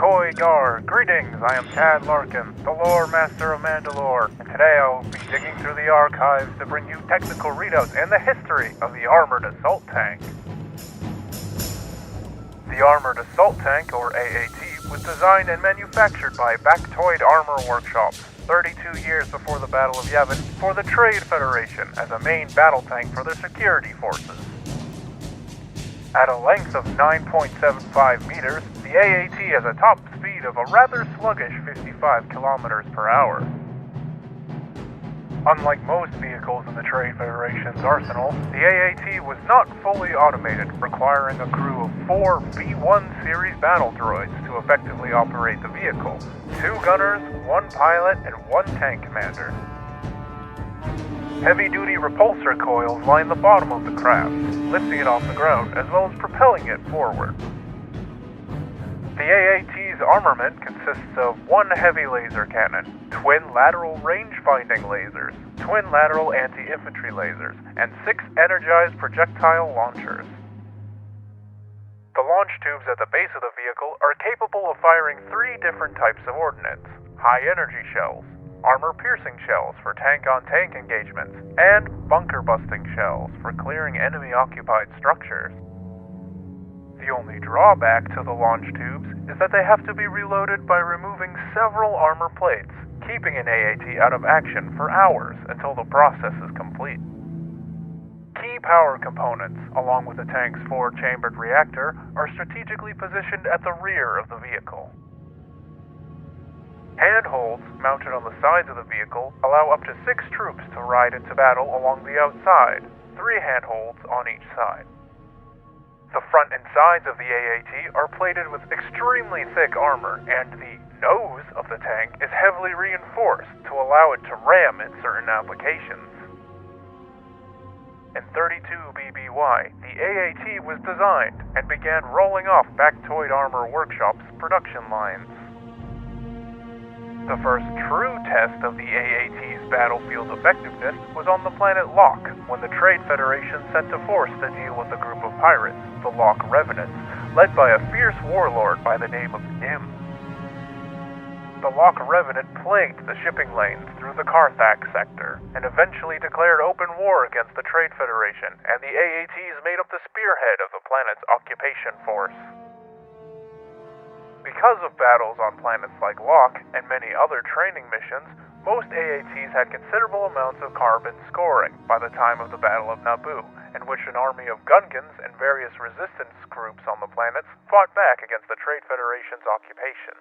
Koi Gar, greetings, I am Tad Larkin, the lore master of Manda-LORE, and today I will be digging through the archives to bring you technical readouts and the history of the Armored Assault Tank. The Armored Assault Tank, or AAT, was designed and manufactured by Baktoid Armor Workshops 32 years before the Battle of Yavin for the Trade Federation as a main battle tank for their security forces. At a length of 9.75 meters, the AAT has a top speed of a rather sluggish 55 kilometers per hour. Unlike most vehicles in the Trade Federation's arsenal, the AAT was not fully automated, requiring a crew of 4 B-1 series battle droids to effectively operate the vehicle: 2 gunners, 1 pilot, and 1 tank commander. Heavy-duty repulsor coils line the bottom of the craft, lifting it off the ground as well as propelling it forward. The AAT's armament consists of 1 heavy laser cannon, twin lateral range-finding lasers, twin lateral anti-infantry lasers, and 6 energized projectile launchers. The launch tubes at the base of the vehicle are capable of firing 3 different types of ordnance: high-energy shells, armor-piercing shells for tank-on-tank engagements, and bunker-busting shells for clearing enemy-occupied structures. The only drawback to the launch tubes is that they have to be reloaded by removing several armor plates, keeping an AAT out of action for hours until the process is complete. Key power components, along with the tank's 4-chambered reactor, are strategically positioned at the rear of the vehicle. Handholds mounted on the sides of the vehicle allow up to 6 troops to ride into battle along the outside, 3 handholds on each side. The front and sides of the AAT are plated with extremely thick armor, and the nose of the tank is heavily reinforced to allow it to ram in certain applications. In 32 BBY, the AAT was designed and began rolling off Baktoid Armor Workshop's production lines. The first true test of the AAT's battlefield effectiveness was on the planet Locke, when the Trade Federation sent a force to deal with a group of pirates, the Locke Revenants, led by a fierce warlord by the name of Nim. The Locke Revenant plagued the shipping lanes through the Karthak sector, and eventually declared open war against the Trade Federation, and the AATs made up the spearhead of the planet's occupation force. Because of battles on planets like Locke and many other training missions, most AATs had considerable amounts of carbon scoring by the time of the Battle of Naboo, in which an army of Gungans and various resistance groups on the planets fought back against the Trade Federation's occupation.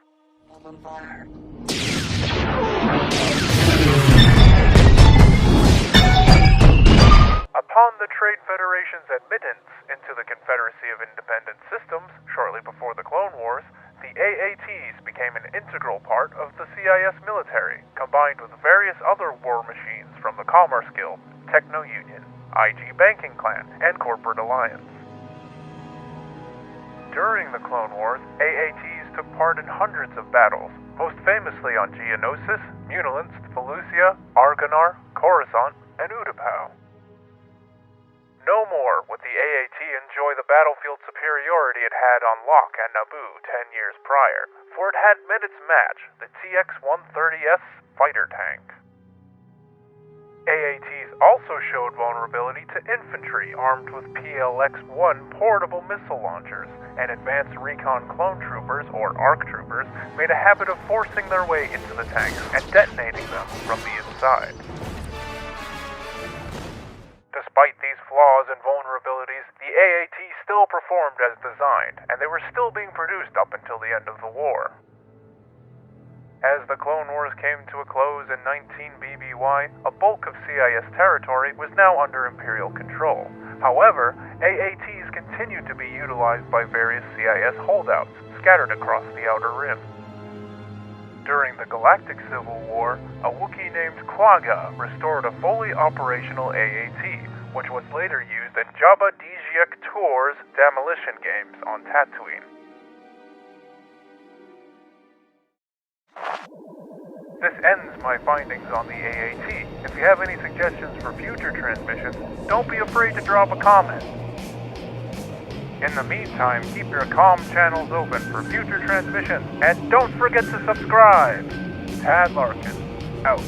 Upon the Trade Federation's admittance into the Confederacy of Independent Systems shortly before the Clone Wars, the AATs became an integral part of the CIS military, combined with various other war machines from the Commerce Guild, Techno-Union, IG Banking Clan, and Corporate Alliance. During the Clone Wars, AATs took part in hundreds of battles, most famously on Geonosis, Munilinst, Felucia, Argonar, Coruscant, and Utapau. No more would the AAT enjoy the battlefield superiority it had on Locke and Naboo 10 years prior, for it had met its match, the TX-130S fighter tank. AATs also showed vulnerability to infantry armed with PLX-1 portable missile launchers, and advanced recon clone troopers, or ARC troopers, made a habit of forcing their way into the tanks and detonating them from the inside. Despite these flaws and vulnerabilities, the AAT still performed as designed, and they were still being produced up until the end of the war. As the Clone Wars came to a close in 19 BBY, a bulk of CIS territory was now under Imperial control. However, AATs continued to be utilized by various CIS holdouts scattered across the Outer Rim. During the Galactic Civil War, a Wookiee named Quagga restored a fully operational AAT, which was later used in Jabba Djiek Tour's demolition games on Tatooine. This ends my findings on the AAT. If you have any suggestions for future transmissions, don't be afraid to drop a comment. In the meantime, keep your comm channels open for future transmissions, and don't forget to subscribe. Tad Larkin, out.